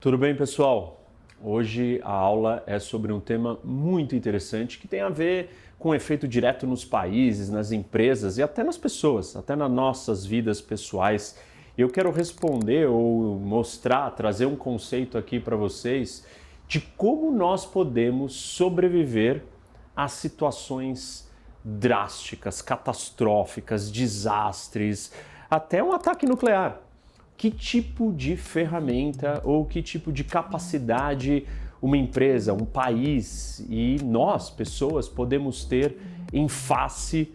Tudo bem, pessoal? Hoje a aula é sobre um tema muito interessante que tem a ver com efeito direto nos países, nas empresas e até nas pessoas, até nas nossas vidas pessoais. Eu quero responder ou mostrar, trazer um conceito aqui para vocês de como nós podemos sobreviver a situações drásticas, catastróficas, desastres, até um ataque nuclear. Que tipo de ferramenta ou que tipo de capacidade uma empresa, um país e nós, pessoas, podemos ter em face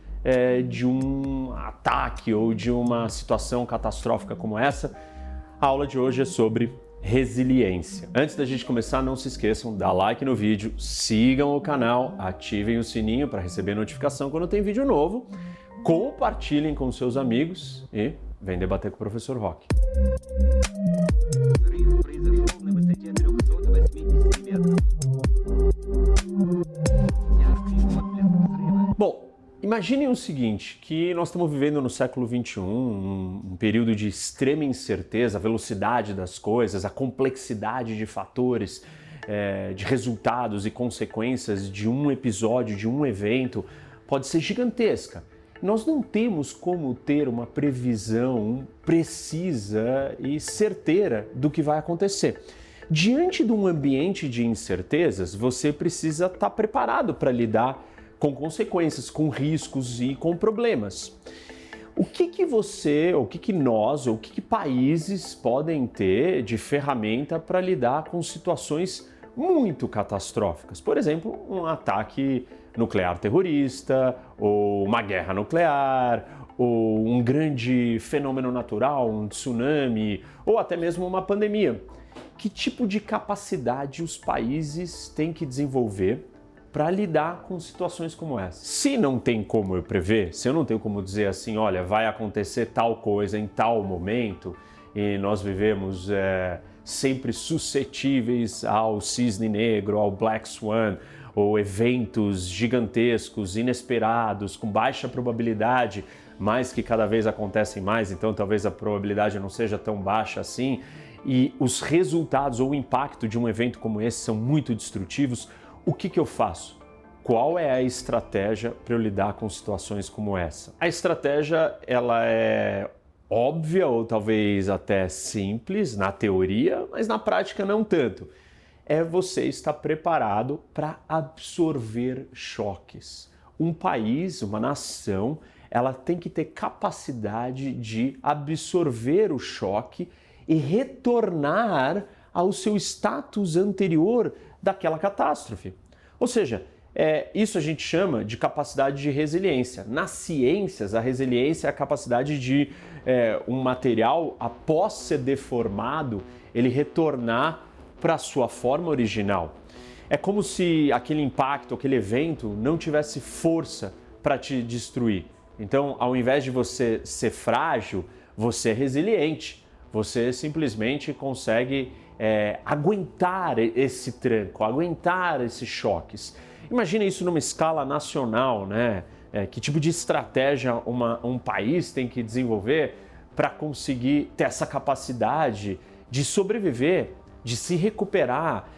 de um ataque ou de uma situação catastrófica como essa? A aula de hoje é sobre resiliência. Antes da gente começar, não se esqueçam, dá like no vídeo, sigam o canal, ativem o sininho para receber notificação quando tem vídeo novo, compartilhem com seus amigos e vem debater com o professor Rock. Bom, imaginem o seguinte, que nós estamos vivendo no século XXI, um período de extrema incerteza, a velocidade das coisas, a complexidade de fatores, de resultados e consequências de um episódio, de um evento, pode ser gigantesca. Nós não temos como ter uma previsão precisa e certeira do que vai acontecer. Diante de um ambiente de incertezas, você precisa estar preparado para lidar com consequências, com riscos e com problemas. O que você, o que nós, ou o que países podem ter de ferramenta para lidar com situações muito catastróficas? Por exemplo, um ataque nuclear terrorista, ou uma guerra nuclear, ou um grande fenômeno natural, um tsunami, ou até mesmo uma pandemia. Que tipo de capacidade os países têm que desenvolver para lidar com situações como essa? Se não tem como eu prever, se eu não tenho como dizer assim, olha, vai acontecer tal coisa em tal momento, e nós vivemos sempre suscetíveis ao cisne negro, ao Black Swan, ou eventos gigantescos, inesperados, com baixa probabilidade, mas que cada vez acontecem mais, então talvez a probabilidade não seja tão baixa assim, e os resultados ou o impacto de um evento como esse são muito destrutivos, o que eu faço? Qual é a estratégia para eu lidar com situações como essa? A estratégia, ela é óbvia ou talvez até simples na teoria, mas na prática não tanto. É você estar preparado para absorver choques. Um país, uma nação, ela tem que ter capacidade de absorver o choque e retornar ao seu status anterior daquela catástrofe. Ou seja, isso a gente chama de capacidade de resiliência. Nas ciências, a resiliência é a capacidade de um material, após ser deformado, ele retornar para a sua forma original. É como se aquele impacto, aquele evento não tivesse força para te destruir. Então, ao invés de você ser frágil, você é resiliente. Você simplesmente consegue aguentar esse tranco, aguentar esses choques. Imagina isso numa escala nacional, né? Que tipo de estratégia um país tem que desenvolver para conseguir ter essa capacidade de sobreviver, de se recuperar,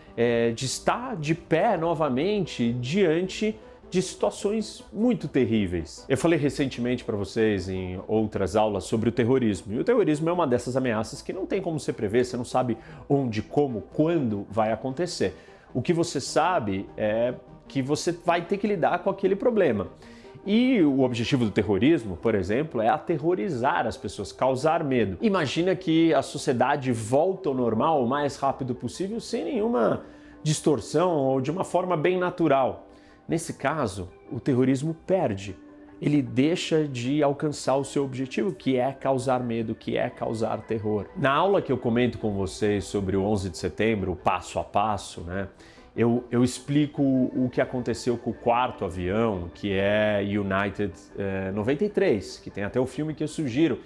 de estar de pé novamente diante de situações muito terríveis. Eu falei recentemente para vocês em outras aulas sobre o terrorismo. E o terrorismo é uma dessas ameaças que não tem como você prever, você não sabe onde, como, quando vai acontecer. O que você sabe é que você vai ter que lidar com aquele problema. E o objetivo do terrorismo, por exemplo, é aterrorizar as pessoas, causar medo. Imagina que a sociedade volta ao normal o mais rápido possível, sem nenhuma distorção ou de uma forma bem natural. Nesse caso, o terrorismo perde. Ele deixa de alcançar o seu objetivo, que é causar medo, que é causar terror. Na aula que eu comento com vocês sobre o 11 de setembro, o passo a passo, né? Eu explico o que aconteceu com o quarto avião, que é United 93, que tem até o filme que eu sugiro.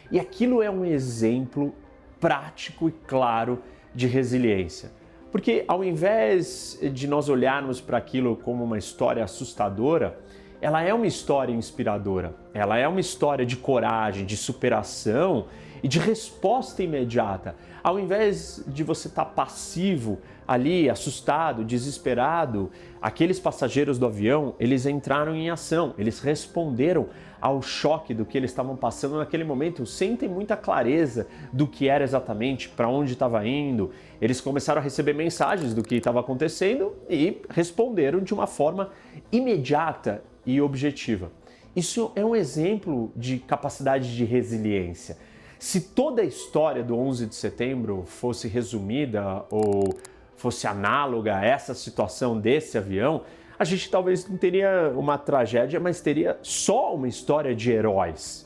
E aquilo é um exemplo prático e claro de resiliência. Porque ao invés de nós olharmos para aquilo como uma história assustadora, ela é uma história inspiradora. Ela é uma história de coragem, de superação e de resposta imediata. Ao invés de você estar passivo ali, assustado, desesperado, aqueles passageiros do avião, eles entraram em ação, eles responderam ao choque do que eles estavam passando naquele momento, sem ter muita clareza do que era exatamente, para onde estava indo. Eles começaram a receber mensagens do que estava acontecendo e responderam de uma forma imediata e objetiva. Isso é um exemplo de capacidade de resiliência. Se toda a história do 11 de setembro fosse resumida ou fosse análoga a essa situação desse avião, a gente talvez não teria uma tragédia, mas teria só uma história de heróis.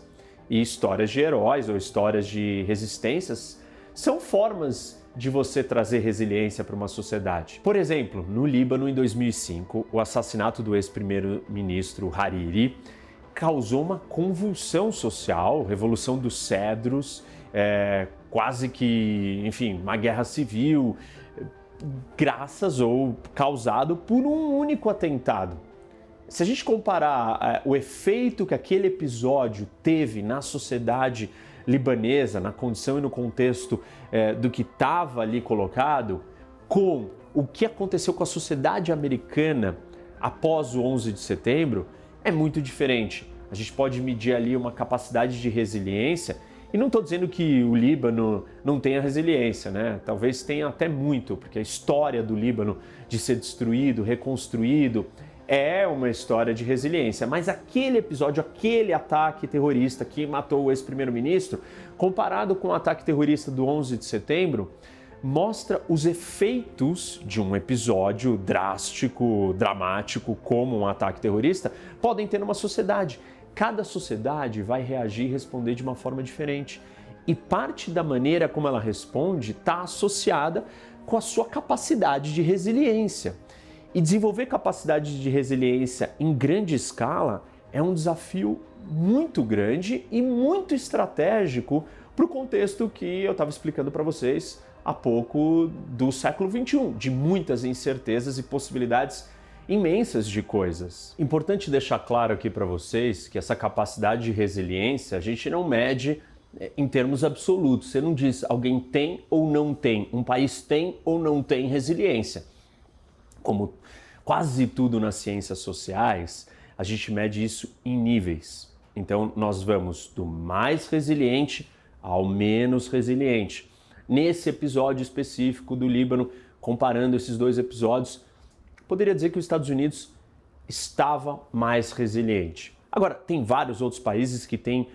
E histórias de heróis ou histórias de resistências são formas de você trazer resiliência para uma sociedade. Por exemplo, no Líbano, em 2005, o assassinato do ex-primeiro-ministro Hariri causou uma convulsão social, Revolução dos Cedros, quase que, enfim, uma guerra civil, graças ou causado por um único atentado. Se a gente comparar o efeito que aquele episódio teve na sociedade libanesa, na condição e no contexto do que estava ali colocado, com o que aconteceu com a sociedade americana após o 11 de setembro, é muito diferente. A gente pode medir ali uma capacidade de resiliência, e não estou dizendo que o Líbano não tenha resiliência, né? Talvez tenha até muito, porque a história do Líbano de ser destruído, reconstruído, é uma história de resiliência. Mas aquele episódio, aquele ataque terrorista que matou o ex-primeiro-ministro, comparado com o ataque terrorista do 11 de setembro, mostra os efeitos de um episódio drástico, dramático, como um ataque terrorista, podem ter numa sociedade. Cada sociedade vai reagir e responder de uma forma diferente. E parte da maneira como ela responde está associada com a sua capacidade de resiliência. E desenvolver capacidade de resiliência em grande escala é um desafio muito grande e muito estratégico para o contexto que eu estava explicando para vocês há pouco do século XXI, de muitas incertezas e possibilidades imensas de coisas. Importante deixar claro aqui para vocês que essa capacidade de resiliência a gente não mede em termos absolutos. Você não diz alguém tem ou não tem, um país tem ou não tem resiliência. Como quase tudo nas ciências sociais, a gente mede isso em níveis. Então nós vamos do mais resiliente ao menos resiliente. Nesse episódio específico do Líbano, comparando esses dois episódios, poderia dizer que os Estados Unidos estava mais resiliente. Agora, tem vários outros países que têm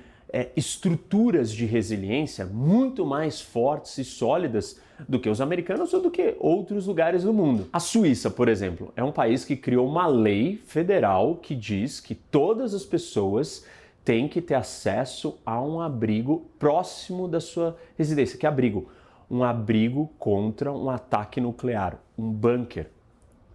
estruturas de resiliência muito mais fortes e sólidas do que os americanos ou do que outros lugares do mundo. A Suíça, por exemplo, é um país que criou uma lei federal que diz que todas as pessoas têm que ter acesso a um abrigo próximo da sua residência. Que abrigo? Um abrigo contra um ataque nuclear, um bunker.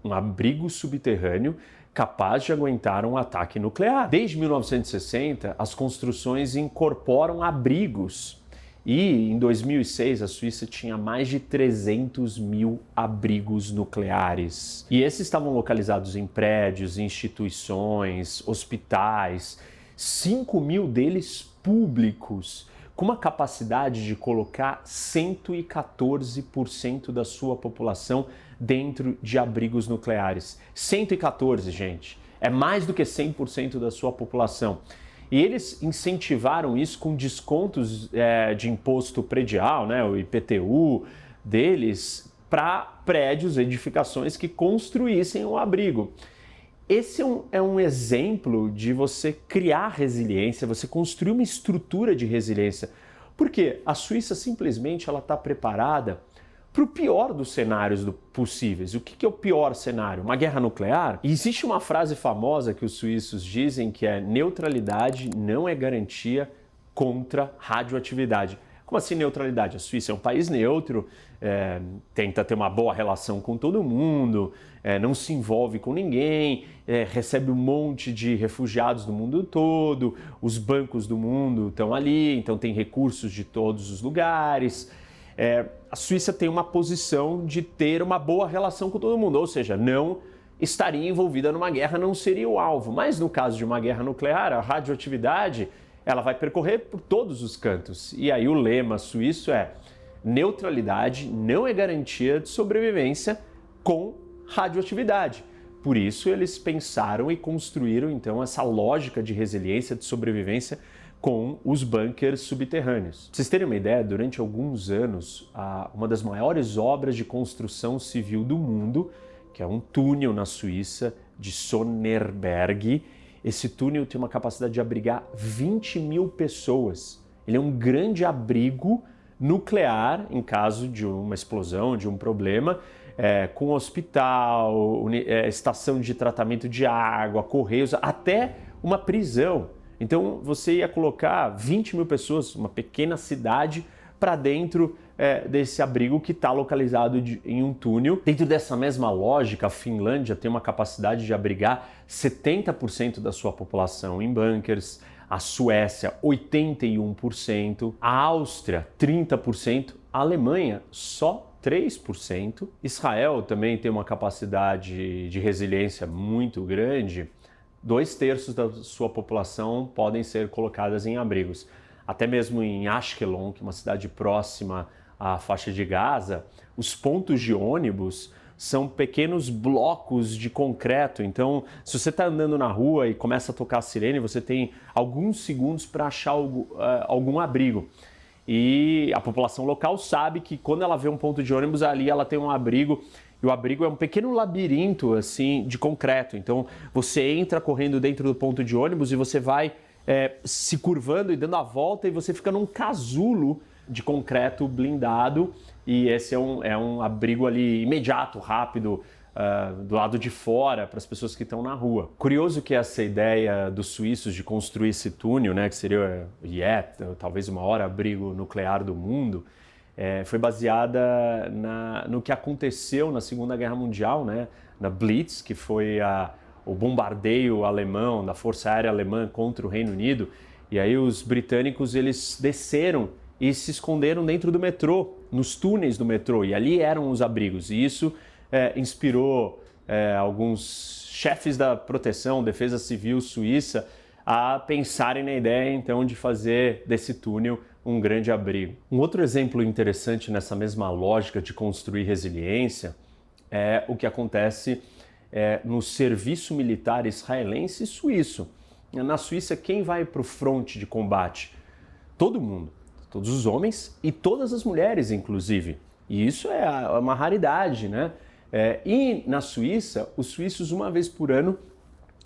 Um abrigo subterrâneo capaz de aguentar um ataque nuclear. Desde 1960, as construções incorporam abrigos e em 2006 a Suíça tinha mais de 300 mil abrigos nucleares. E esses estavam localizados em prédios, instituições, hospitais, 5 mil deles públicos, com uma capacidade de colocar 114% da sua população dentro de abrigos nucleares. 114, gente. É mais do que 100% da sua população. E eles incentivaram isso com descontos de imposto predial, né, o IPTU deles, para prédios, edificações que construíssem um abrigo. Esse é um exemplo de você criar resiliência, você construir uma estrutura de resiliência. Porque a Suíça simplesmente está preparada para o pior dos cenários possíveis. O que é o pior cenário? Uma guerra nuclear? E existe uma frase famosa que os suíços dizem que é: neutralidade não é garantia contra radioatividade. Como assim neutralidade? A Suíça é um país neutro, tenta ter uma boa relação com todo mundo, não se envolve com ninguém, recebe um monte de refugiados do mundo todo, os bancos do mundo estão ali, então tem recursos de todos os lugares. A Suíça tem uma posição de ter uma boa relação com todo mundo, ou seja, não estaria envolvida numa guerra, não seria o alvo. Mas no caso de uma guerra nuclear, a radioatividade ela vai percorrer por todos os cantos. E aí o lema suíço é: neutralidade não é garantia de sobrevivência com radioatividade. Por isso eles pensaram e construíram então essa lógica de resiliência, de sobrevivência com os bunkers subterrâneos. Pra vocês terem uma ideia, durante alguns anos, uma das maiores obras de construção civil do mundo, que é um túnel na Suíça de Sonnerberg, esse túnel tem uma capacidade de abrigar 20 mil pessoas. Ele é um grande abrigo nuclear em caso de uma explosão, de um problema, com hospital, estação de tratamento de água, correios, até uma prisão. Então você ia colocar 20 mil pessoas, uma pequena cidade, para dentro desse abrigo que está localizado em um túnel. Dentro dessa mesma lógica, a Finlândia tem uma capacidade de abrigar 70% da sua população em bunkers, a Suécia 81%, a Áustria 30%, a Alemanha só 3%. Israel também tem uma capacidade de resiliência muito grande. 2/3 da sua população podem ser colocadas em abrigos. Até mesmo em Ashkelon, que é uma cidade próxima à faixa de Gaza, os pontos de ônibus são pequenos blocos de concreto. Então, se você está andando na rua e começa a tocar a sirene, você tem alguns segundos para achar algum abrigo. E a população local sabe que quando ela vê um ponto de ônibus, ali ela tem um abrigo. E o abrigo é um pequeno labirinto assim de concreto. Então, você entra correndo dentro do ponto de ônibus e você vai se curvando e dando a volta e você fica num casulo de concreto blindado, e esse é um abrigo ali imediato, rápido, do lado de fora, para as pessoas que estão na rua. Curioso que essa ideia dos suíços de construir esse túnel, né, que seria talvez o maior abrigo nuclear do mundo, foi baseada no que aconteceu na Segunda Guerra Mundial, né, na Blitz, que foi o bombardeio alemão, da Força Aérea Alemã contra o Reino Unido. E aí os britânicos eles desceram e se esconderam dentro do metrô, nos túneis do metrô, e ali eram os abrigos. E isso inspirou alguns chefes da proteção, defesa civil suíça, a pensarem na ideia então de fazer desse túnel um grande abrigo. Um outro exemplo interessante nessa mesma lógica de construir resiliência é o que acontece no serviço militar israelense e suíço. Na Suíça, quem vai para o fronte de combate? Todo mundo, todos os homens e todas as mulheres, inclusive. E isso é uma raridade, né? E na Suíça, os suíços, uma vez por ano,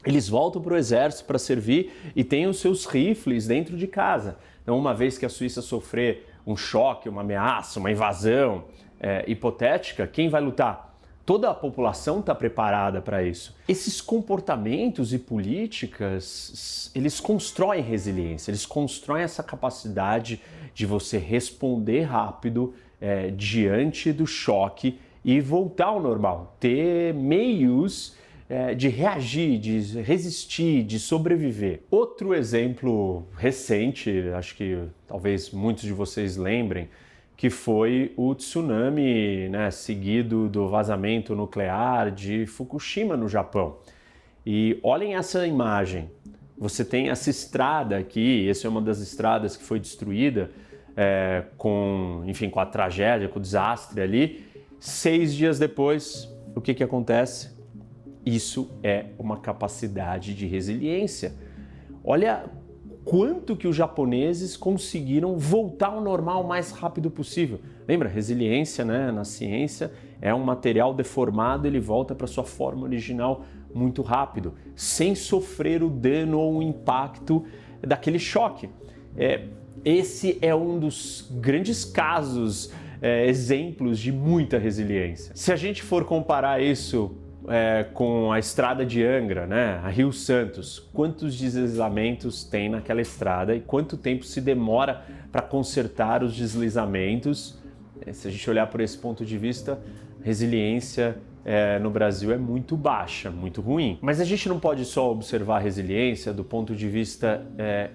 eles voltam para o exército para servir e têm os seus rifles dentro de casa. Então, uma vez que a Suíça sofrer um choque, uma ameaça, uma invasão hipotética, quem vai lutar? Toda a população está preparada para isso. Esses comportamentos e políticas, eles constroem resiliência, eles constroem essa capacidade de você responder rápido diante do choque e voltar ao normal, ter meios de reagir, de resistir, de sobreviver. Outro exemplo recente, acho que talvez muitos de vocês lembrem, que foi o tsunami, né, seguido do vazamento nuclear de Fukushima, no Japão. E olhem essa imagem. Você tem essa estrada aqui, essa é uma das estradas que foi destruída com a tragédia, com o desastre ali. 6 dias depois, o que acontece? Isso é uma capacidade de resiliência. Olha quanto que os japoneses conseguiram voltar ao normal o mais rápido possível. Lembra, resiliência, né, na ciência é um material deformado, ele volta para sua forma original muito rápido, sem sofrer o dano ou o impacto daquele choque. Esse é um dos grandes casos, exemplos de muita resiliência. Se a gente for comparar isso com a estrada de Angra, né, a Rio Santos, quantos deslizamentos tem naquela estrada e quanto tempo se demora para consertar os deslizamentos? Se a gente olhar por esse ponto de vista, resiliência no Brasil é muito baixa, muito ruim. Mas a gente não pode só observar a resiliência do ponto de vista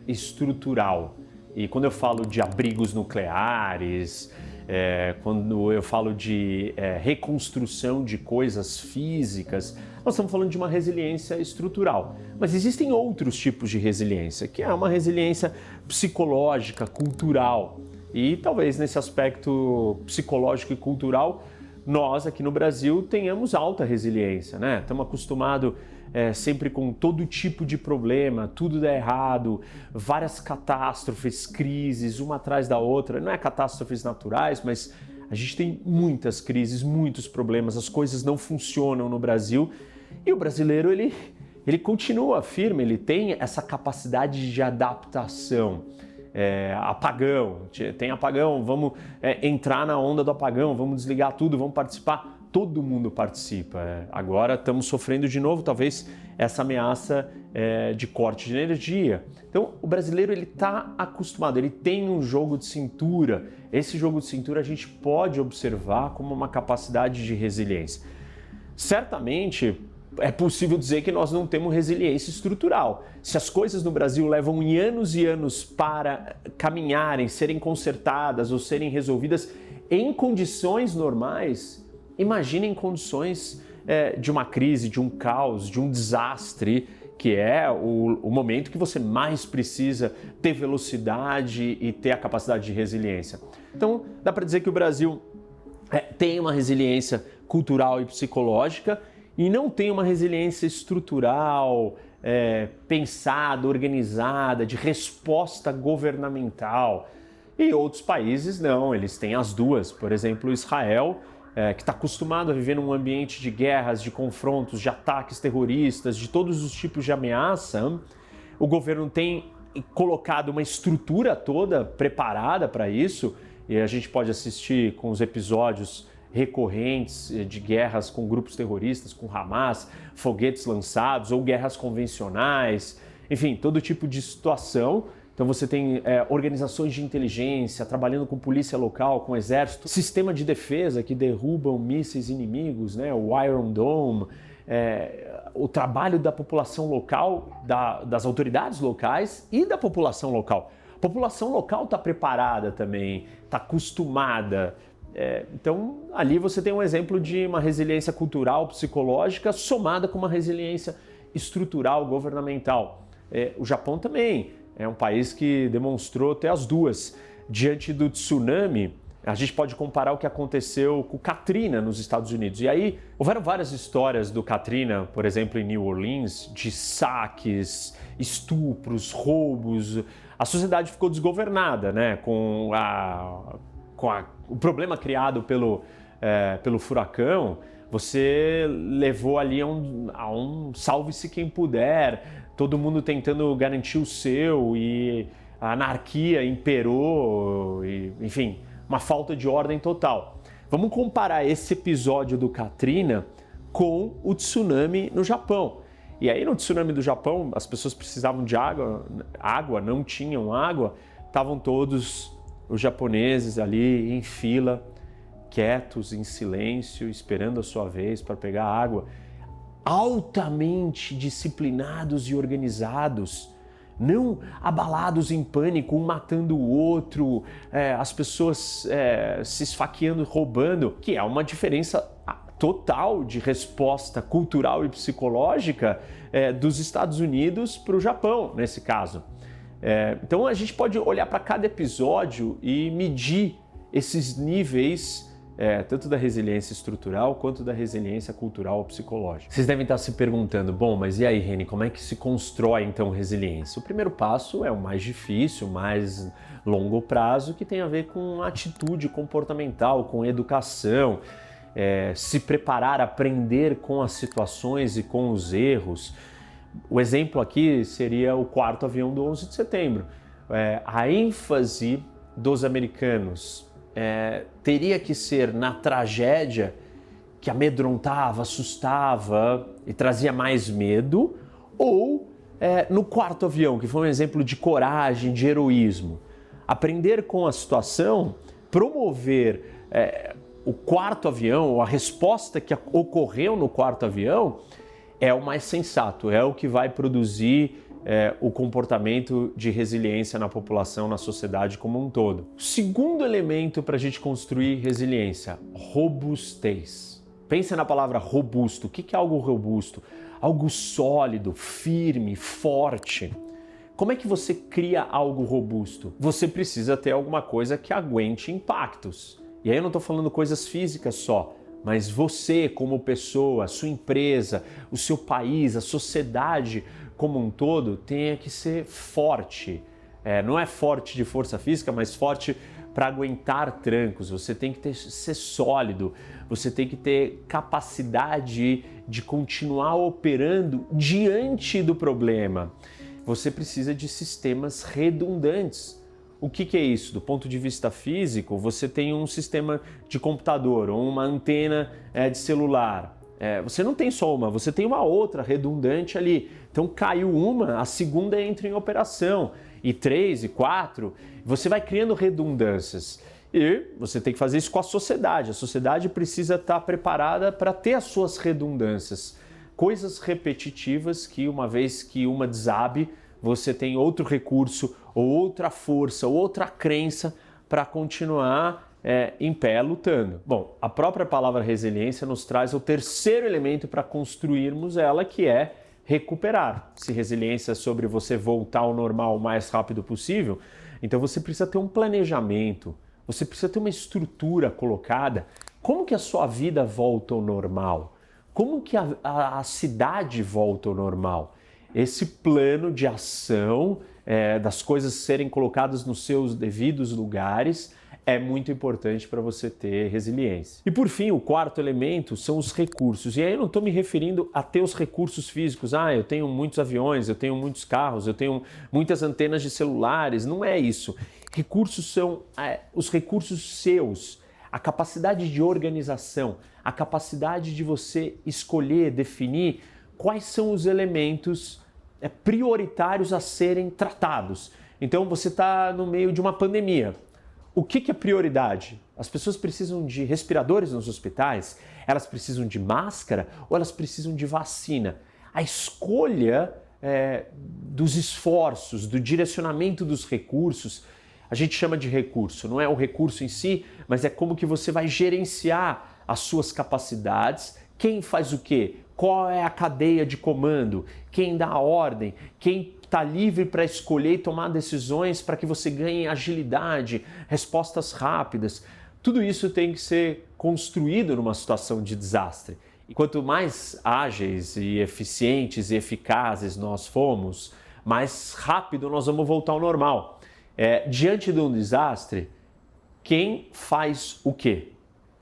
estrutural. E quando eu falo de abrigos nucleares, Quando eu falo de reconstrução de coisas físicas, nós estamos falando de uma resiliência estrutural. Mas existem outros tipos de resiliência, que é uma resiliência psicológica, cultural. E talvez nesse aspecto psicológico e cultural, nós aqui no Brasil tenhamos alta resiliência, né? Estamos acostumados sempre com todo tipo de problema, tudo dá errado, várias catástrofes, crises, uma atrás da outra. Não é catástrofes naturais, mas a gente tem muitas crises, muitos problemas, as coisas não funcionam no Brasil e o brasileiro ele continua firme, ele tem essa capacidade de adaptação. Apagão, tem apagão, vamos entrar na onda do apagão, vamos desligar tudo, vamos participar. Todo mundo participa. Agora estamos sofrendo de novo, talvez, essa ameaça de corte de energia. Então, o brasileiro ele está acostumado, ele tem um jogo de cintura. Esse jogo de cintura a gente pode observar como uma capacidade de resiliência. Certamente, é possível dizer que nós não temos resiliência estrutural. Se as coisas no Brasil levam anos e anos para caminharem, serem consertadas ou serem resolvidas em condições normais, imagine em condições de uma crise, de um caos, de um desastre, que é o momento que você mais precisa ter velocidade e ter a capacidade de resiliência. Então, dá para dizer que o Brasil tem uma resiliência cultural e psicológica e não tem uma resiliência estrutural, pensada, organizada, de resposta governamental. E outros países não, eles têm as duas. Por exemplo, Israel, que está acostumado a viver num ambiente de guerras, de confrontos, de ataques terroristas, de todos os tipos de ameaça, o governo tem colocado uma estrutura toda preparada para isso, e a gente pode assistir com os episódios recorrentes de guerras com grupos terroristas, com Hamas, foguetes lançados ou guerras convencionais, enfim, todo tipo de situação. Então você tem organizações de inteligência trabalhando com polícia local, com exército, sistema de defesa que derrubam mísseis inimigos, né? O Iron Dome, o trabalho da população local, das autoridades locais e da população local. A população local está preparada também, está acostumada. Então ali você tem um exemplo de uma resiliência cultural, psicológica, somada com uma resiliência estrutural, governamental. O Japão também. É um país que demonstrou ter as duas. Diante do tsunami, a gente pode comparar o que aconteceu com o Katrina nos Estados Unidos. E aí, houveram várias histórias do Katrina, por exemplo, em New Orleans, de saques, estupros, roubos. A sociedade ficou desgovernada, né? Com o problema criado pelo furacão, você levou ali a um salve-se quem puder, todo mundo tentando garantir o seu e a anarquia imperou, enfim, uma falta de ordem total. Vamos comparar esse episódio do Katrina com o tsunami no Japão. E aí no tsunami do Japão, as pessoas precisavam de água, não tinham água, estavam todos os japoneses ali em fila, quietos, em silêncio, esperando a sua vez para pegar água. Altamente disciplinados e organizados, não abalados em pânico, um matando o outro, as pessoas se esfaqueando, roubando, que é uma diferença total de resposta cultural e psicológica dos Estados Unidos para o Japão, nesse caso. Então a gente pode olhar para cada episódio e medir esses níveis tanto da resiliência estrutural quanto da resiliência cultural ou psicológica. Vocês devem estar se perguntando, bom, mas e aí, Reni, como é que se constrói então resiliência? O primeiro passo é o mais difícil, o mais longo prazo, que tem a ver com atitude comportamental, com educação, se preparar, aprender com as situações e com os erros. O exemplo aqui seria o 4º avião do 11 de setembro. A ênfase dos americanos teria que ser na tragédia que amedrontava, assustava e trazia mais medo, ou no 4º avião, que foi um exemplo de coragem, de heroísmo. Aprender com a situação, promover o 4º avião, ou a resposta que ocorreu no 4º avião, é o mais sensato, é o que vai produzir o comportamento de resiliência na população, na sociedade como um todo. O segundo elemento para a gente construir resiliência, robustez. Pensa na palavra robusto. O que é algo robusto? Algo sólido, firme, forte. Como é que você cria algo robusto? Você precisa ter alguma coisa que aguente impactos. E aí eu não estou falando coisas físicas só, mas você como pessoa, a sua empresa, o seu país, a sociedade como um todo tenha que ser forte. Não é forte de força física, mas forte para aguentar trancos. Você tem que ser sólido, você tem que ter capacidade de continuar operando diante do problema. Você precisa de sistemas redundantes. O que é isso? Do ponto de vista físico, você tem um sistema de computador ou uma antena de celular. Você não tem só uma, você tem uma outra redundante ali. Então caiu uma, a segunda entra em operação. E 3 e 4, você vai criando redundâncias. E você tem que fazer isso com a sociedade. A sociedade precisa estar preparada para ter as suas redundâncias. Coisas repetitivas que, uma vez que uma desabe, você tem outro recurso, ou outra força, ou outra crença para continuar em pé lutando. Bom, a própria palavra resiliência nos traz o terceiro elemento para construirmos ela, que é recuperar. Se resiliência é sobre você voltar ao normal o mais rápido possível, então você precisa ter um planejamento, você precisa ter uma estrutura colocada. Como que a sua vida volta ao normal? Como que a cidade volta ao normal? Esse plano de ação, das coisas serem colocadas nos seus devidos lugares, é muito importante para você ter resiliência. E por fim, o quarto elemento são os recursos. E aí eu não estou me referindo a ter os recursos físicos. Eu tenho muitos aviões, eu tenho muitos carros, eu tenho muitas antenas de celulares. Não é isso. Recursos são os recursos seus, a capacidade de organização, a capacidade de você escolher, definir quais são os elementos prioritários a serem tratados. Então você está no meio de uma pandemia. O que é prioridade? As pessoas precisam de respiradores nos hospitais? Elas precisam de máscara ou elas precisam de vacina? A escolha dos esforços, do direcionamento dos recursos, a gente chama de recurso. Não é o recurso em si, mas é como que você vai gerenciar as suas capacidades, quem faz o quê? Qual é a cadeia de comando? Quem dá a ordem? Quem está livre para escolher e tomar decisões para que você ganhe agilidade, respostas rápidas? Tudo isso tem que ser construído numa situação de desastre. E quanto mais ágeis e eficientes e eficazes nós formos, mais rápido nós vamos voltar ao normal. Diante de um desastre, quem faz o quê?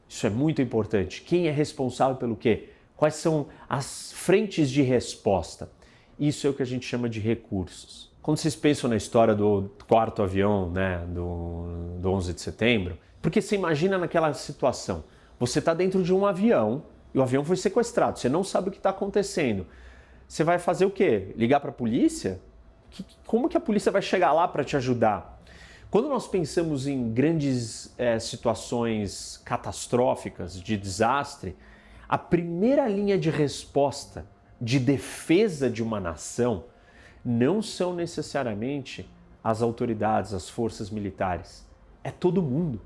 Isso é muito importante. Quem é responsável pelo quê? Quais são as frentes de resposta? Isso é o que a gente chama de recursos. Quando vocês pensam na história do quarto avião, do 11 de setembro, porque você imagina naquela situação, você está dentro de um avião e o avião foi sequestrado, você não sabe o que está acontecendo. Você vai fazer o quê? Ligar para a polícia? Como que a polícia vai chegar lá para te ajudar? Quando nós pensamos em grandes situações catastróficas, de desastre, a primeira linha de resposta, de defesa de uma nação, não são necessariamente as autoridades, as forças militares. É todo mundo.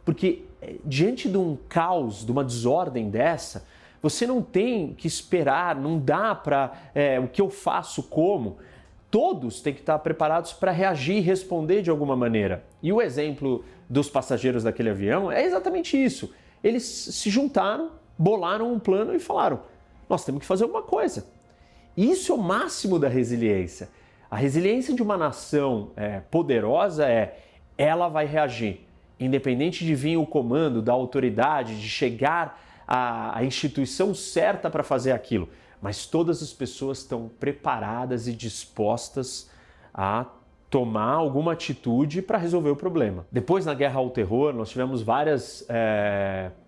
Porque diante de um caos, de uma desordem dessa, você não tem que esperar, não dá para o que eu faço como. Todos têm que estar preparados para reagir e responder de alguma maneira. E o exemplo dos passageiros daquele avião é exatamente isso. Eles se juntaram, bolaram um plano e falaram: nós temos que fazer alguma coisa. Isso é o máximo da resiliência. A resiliência de uma nação poderosa ela vai reagir. Independente de vir o comando da autoridade, de chegar à instituição certa para fazer aquilo. Mas todas as pessoas estão preparadas e dispostas a tomar alguma atitude para resolver o problema. Depois, na Guerra ao Terror, nós tivemos várias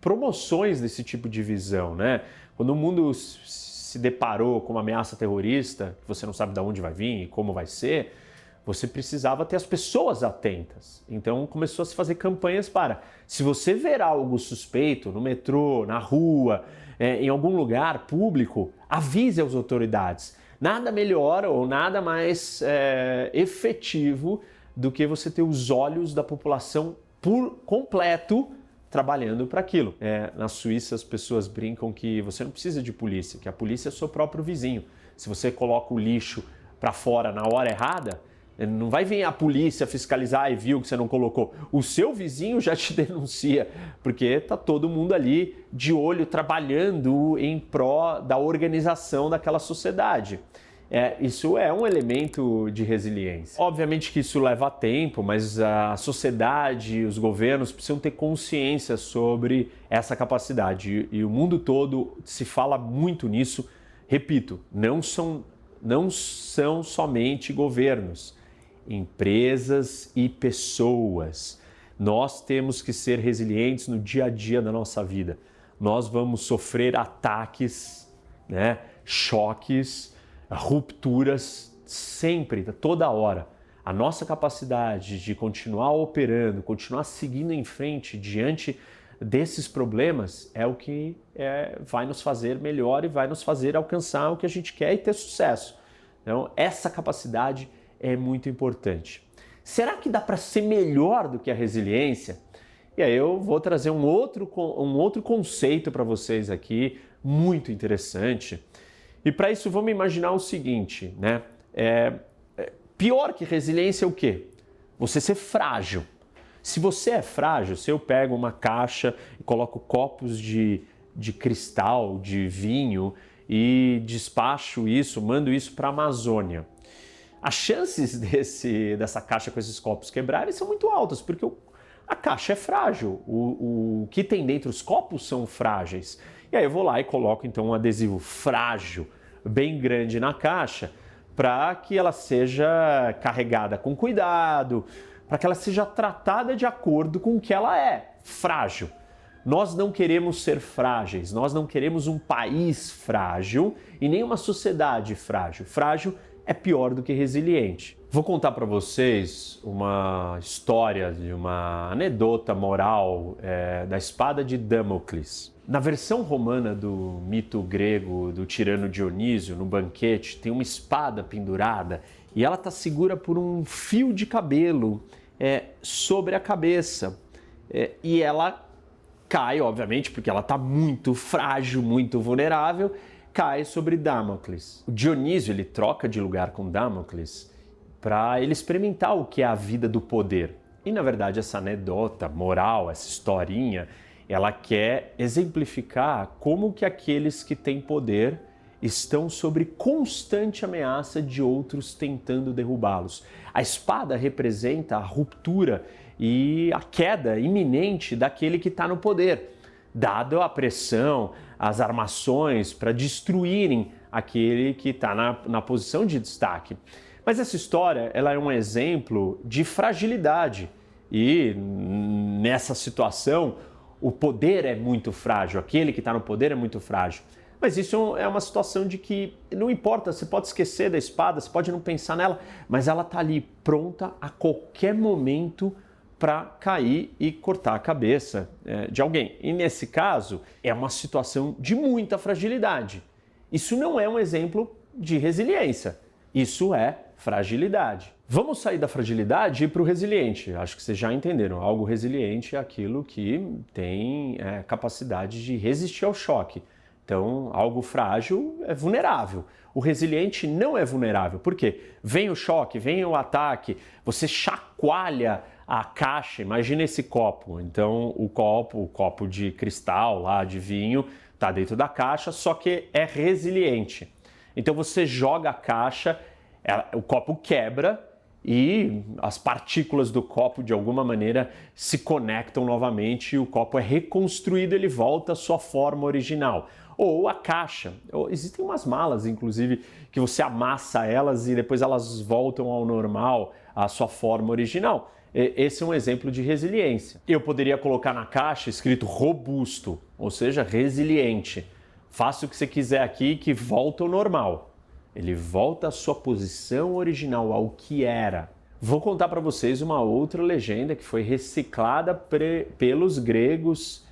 promoções desse tipo de visão, né? Quando o mundo se deparou com uma ameaça terrorista, que você não sabe de onde vai vir e como vai ser, você precisava ter as pessoas atentas. Então começou a se fazer campanhas para, se você ver algo suspeito no metrô, na rua, em algum lugar público, avise as autoridades. Nada melhor ou nada mais efetivo do que você ter os olhos da população por completo trabalhando para aquilo. Na Suíça as pessoas brincam que você não precisa de polícia, que a polícia é seu próprio vizinho. Se você coloca o lixo para fora na hora errada, não vai vir a polícia fiscalizar e viu que você não colocou. O seu vizinho já te denuncia, porque está todo mundo ali de olho trabalhando em pró da organização daquela sociedade. Isso é um elemento de resiliência. Obviamente que isso leva tempo, mas a sociedade, os governos precisam ter consciência sobre essa capacidade. E o mundo todo se fala muito nisso. Repito, não são somente governos, empresas e pessoas. Nós temos que ser resilientes no dia a dia da nossa vida. Nós vamos sofrer ataques, choques, rupturas sempre, toda hora. A nossa capacidade de continuar operando, continuar seguindo em frente diante desses problemas é o que vai nos fazer melhor e vai nos fazer alcançar o que a gente quer e ter sucesso. Então, essa capacidade é muito importante. Será que dá para ser melhor do que a resiliência? E aí eu vou trazer um outro conceito para vocês aqui, muito interessante. E para isso vamos imaginar o seguinte, pior que resiliência é o quê? Você ser frágil. Se você é frágil, se eu pego uma caixa e coloco copos de cristal, de vinho e despacho isso, mando isso para a Amazônia, as chances dessa caixa com esses copos quebrarem são muito altas, porque a caixa é frágil, o que tem dentro, os copos são frágeis. E aí eu vou lá e coloco então um adesivo frágil, bem grande na caixa, para que ela seja carregada com cuidado, para que ela seja tratada de acordo com o que ela é, frágil. Nós não queremos ser frágeis, nós não queremos um país frágil e nem uma sociedade frágil. Frágil é pior do que resiliente. Vou contar para vocês uma história de uma anedota moral da espada de Damocles. Na versão romana do mito grego do tirano Dionísio, no banquete, tem uma espada pendurada e ela está segura por um fio de cabelo sobre a cabeça. E ela cai, obviamente, porque ela está muito frágil, muito vulnerável, cai sobre Damocles. O Dionísio ele troca de lugar com Damocles para ele experimentar o que é a vida do poder. E na verdade essa anedota moral, essa historinha, ela quer exemplificar como que aqueles que têm poder estão sob constante ameaça de outros tentando derrubá-los. A espada representa a ruptura e a queda iminente daquele que está no poder, dado a pressão, as armações para destruírem aquele que está na posição de destaque. Mas essa história ela é um exemplo de fragilidade e nessa situação o poder é muito frágil, aquele que está no poder é muito frágil. Mas isso é uma situação de que não importa, você pode esquecer da espada, você pode não pensar nela, mas ela está ali pronta a qualquer momento para cair e cortar a cabeça de alguém. E nesse caso, é uma situação de muita fragilidade. Isso não é um exemplo de resiliência, isso é fragilidade. Vamos sair da fragilidade e ir para o resiliente. Acho que vocês já entenderam. Algo resiliente é aquilo que tem capacidade de resistir ao choque. Então, algo frágil é vulnerável. O resiliente não é vulnerável. Por quê? Vem o choque, vem o ataque, você chacoalha a caixa, imagina esse copo. Então, o copo de cristal lá, de vinho, está dentro da caixa, só que é resiliente. Então, você joga a caixa, o copo quebra e as partículas do copo, de alguma maneira, se conectam novamente e o copo é reconstruído, ele volta à sua forma original. Ou a caixa. Existem umas malas, inclusive, que você amassa elas e depois elas voltam ao normal, à sua forma original. Esse é um exemplo de resiliência. Eu poderia colocar na caixa escrito robusto, ou seja, resiliente. Faça o que você quiser aqui que volta ao normal. Ele volta à sua posição original, ao que era. Vou contar para vocês uma outra legenda que foi reciclada pelos gregos,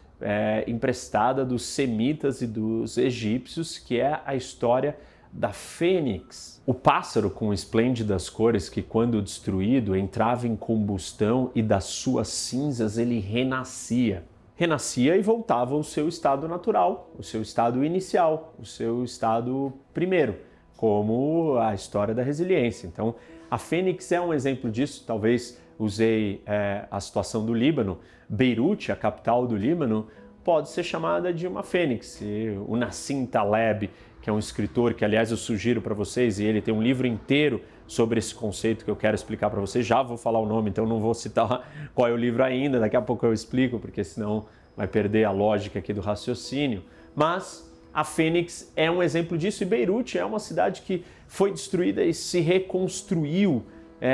emprestada dos semitas e dos egípcios, que é a história da fênix, o pássaro com esplêndidas cores que, quando destruído, entrava em combustão e das suas cinzas ele renascia. Renascia e voltava ao seu estado natural, o seu estado inicial, o seu estado primeiro, como a história da resiliência. Então, a fênix é um exemplo disso. Talvez usei a situação do Líbano. Beirute, a capital do Líbano, pode ser chamada de uma fênix. E o Nassim Taleb, que é um escritor que, aliás, eu sugiro para vocês, e ele tem um livro inteiro sobre esse conceito que eu quero explicar para vocês. Já vou falar o nome, então não vou citar qual é o livro ainda, daqui a pouco eu explico, porque senão vai perder a lógica aqui do raciocínio. Mas a fênix é um exemplo disso, e Beirute é uma cidade que foi destruída e se reconstruiu,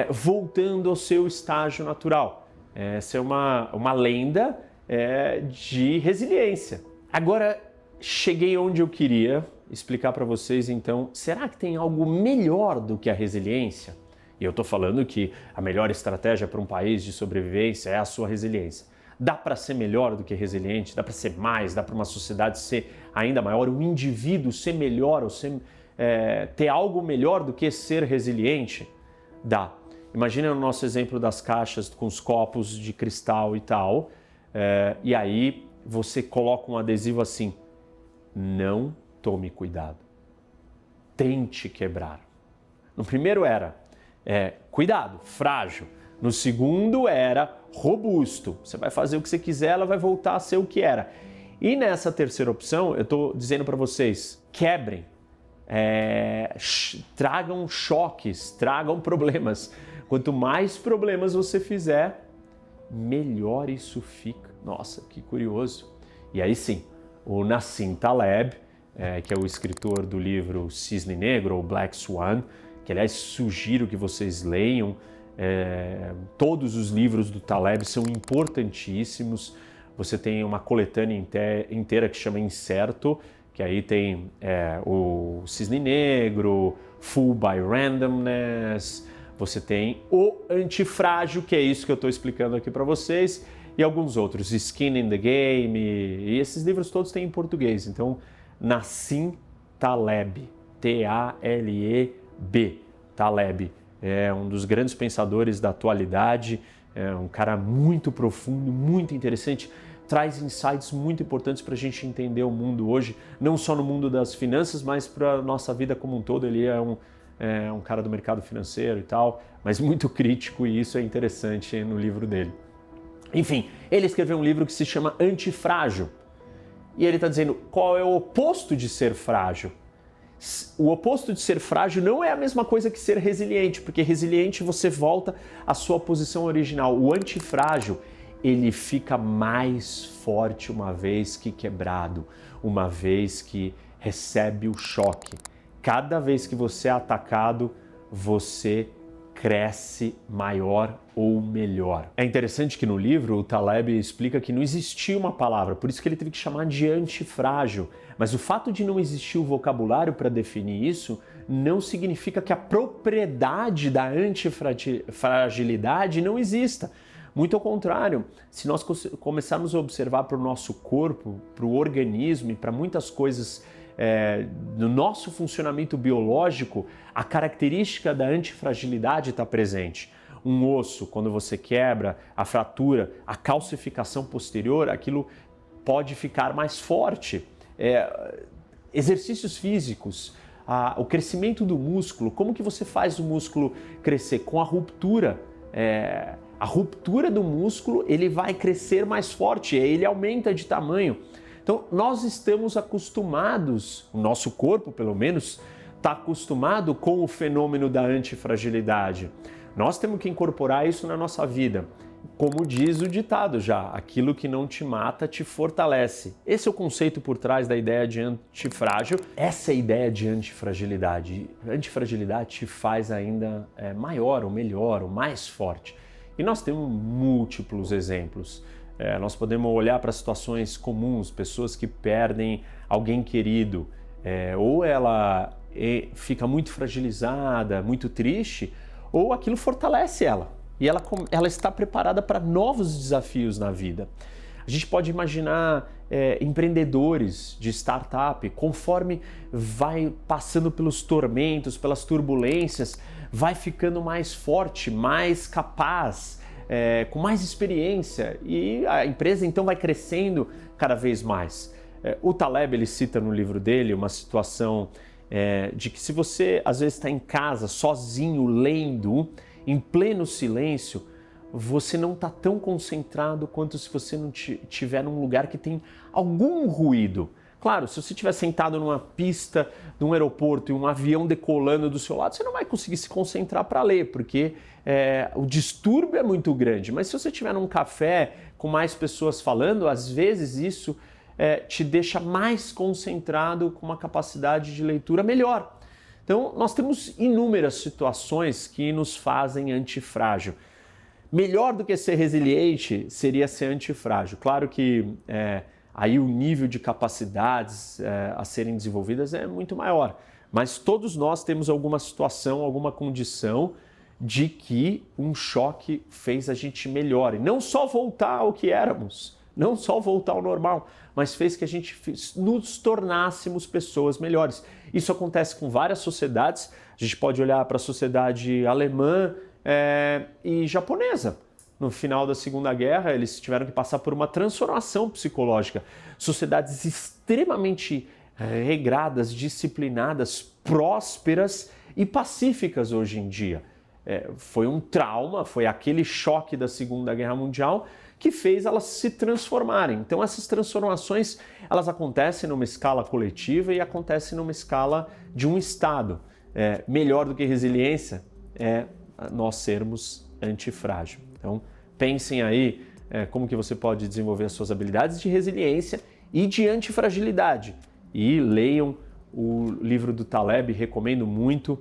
voltando ao seu estágio natural. Essa é uma lenda de resiliência. Agora, cheguei onde eu queria explicar para vocês, então, será que tem algo melhor do que a resiliência? E eu estou falando que a melhor estratégia para um país de sobrevivência é a sua resiliência. Dá para ser melhor do que resiliente? Dá para ser mais? Dá para uma sociedade ser ainda maior? Um indivíduo ser melhor ou ter algo melhor do que ser resiliente? Dá. Imagina o nosso exemplo das caixas com os copos de cristal e tal, e aí você coloca um adesivo assim: não tome cuidado, tente quebrar. No primeiro era cuidado, frágil. No segundo era robusto. Você vai fazer o que você quiser, ela vai voltar a ser o que era. E nessa terceira opção, eu estou dizendo para vocês: quebrem, tragam choques, tragam problemas. Quanto mais problemas você fizer, melhor isso fica. Nossa, que curioso. E aí sim, o Nassim Taleb, que é o escritor do livro Cisne Negro, ou Black Swan, que aliás sugiro que vocês leiam. Todos os livros do Taleb são importantíssimos. Você tem uma coletânea inteira que chama Incerto, que aí tem o Cisne Negro, Fool by Randomness, você tem o Antifrágil, que é isso que eu estou explicando aqui para vocês, e alguns outros, Skin in the Game, e esses livros todos têm em português. Então, Nassim Taleb, T-A-L-E-B, Taleb. É um dos grandes pensadores da atualidade, é um cara muito profundo, muito interessante, traz insights muito importantes para a gente entender o mundo hoje, não só no mundo das finanças, mas para a nossa vida como um todo. Ele é um cara do mercado financeiro e tal, mas muito crítico, e isso é interessante no livro dele. Enfim, ele escreveu um livro que se chama Antifrágil, e ele está dizendo qual é o oposto de ser frágil. O oposto de ser frágil não é a mesma coisa que ser resiliente, porque resiliente você volta à sua posição original. O antifrágil, ele fica mais forte uma vez que quebrado, uma vez que recebe o choque. Cada vez que você é atacado, você cresce maior ou melhor. É interessante que no livro o Taleb explica que não existia uma palavra, por isso que ele teve que chamar de antifrágil. Mas o fato de não existir o vocabulário para definir isso não significa que a propriedade da antifragilidade não exista. Muito ao contrário, se nós começarmos a observar para o nosso corpo, para o organismo e para muitas coisas no nosso funcionamento biológico, a característica da antifragilidade está presente. Um osso, quando você quebra, a fratura, a calcificação posterior, aquilo pode ficar mais forte. Exercícios físicos, o crescimento do músculo, como que você faz o músculo crescer? Com a ruptura. A ruptura do músculo, ele vai crescer mais forte, ele aumenta de tamanho. Então, nós estamos acostumados, o nosso corpo, pelo menos, está acostumado com o fenômeno da antifragilidade. Nós temos que incorporar isso na nossa vida. Como diz o ditado já, aquilo que não te mata te fortalece. Esse é o conceito por trás da ideia de antifrágil. Essa é a ideia de antifragilidade. A antifragilidade te faz ainda maior, ou melhor, ou mais forte. E nós temos múltiplos exemplos. Nós podemos olhar para situações comuns, pessoas que perdem alguém querido, ou ela fica muito fragilizada, muito triste, ou aquilo fortalece ela. E ela está preparada para novos desafios na vida. A gente pode imaginar empreendedores de startup, conforme vai passando pelos tormentos, pelas turbulências, vai ficando mais forte, mais capaz, com mais experiência, e a empresa então vai crescendo cada vez mais. O Taleb, ele cita no livro dele uma situação de que se você às vezes está em casa sozinho lendo, em pleno silêncio, você não está tão concentrado quanto se você não estiver num lugar que tem algum ruído. Claro, se você estiver sentado numa pista de um aeroporto e um avião decolando do seu lado, você não vai conseguir se concentrar para ler, porque o distúrbio é muito grande. Mas se você estiver num café com mais pessoas falando, às vezes isso te deixa mais concentrado, com uma capacidade de leitura melhor. Então, nós temos inúmeras situações que nos fazem antifrágil. Melhor do que ser resiliente seria ser antifrágil. Claro que aí o nível de capacidades a serem desenvolvidas é muito maior, mas todos nós temos alguma situação, alguma condição de que um choque fez a gente melhor. E não só voltar ao que éramos, não só voltar ao normal, mas fez que a gente nos tornássemos pessoas melhores. Isso acontece com várias sociedades. A gente pode olhar para a sociedade alemã e japonesa. No final da Segunda Guerra, eles tiveram que passar por uma transformação psicológica. Sociedades extremamente regradas, disciplinadas, prósperas e pacíficas hoje em dia. Foi um trauma, foi aquele choque da Segunda Guerra Mundial que fez elas se transformarem. Então essas transformações, elas acontecem numa escala coletiva e acontecem numa escala de um Estado. Melhor do que resiliência nós sermos antifrágil. Então pensem aí como que você pode desenvolver as suas habilidades de resiliência e de antifragilidade. E leiam o livro do Taleb, recomendo muito,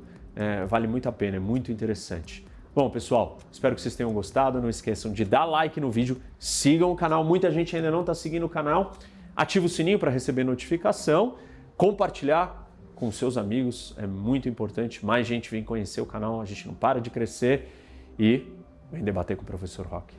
vale muito a pena, é muito interessante. Bom, pessoal, espero que vocês tenham gostado. Não esqueçam de dar like no vídeo, sigam o canal. Muita gente ainda não está seguindo o canal. Ativa o sininho para receber notificação, compartilhar com seus amigos, é muito importante. Mais gente vem conhecer o canal, a gente não para de crescer e vem debater com o Professor Roque.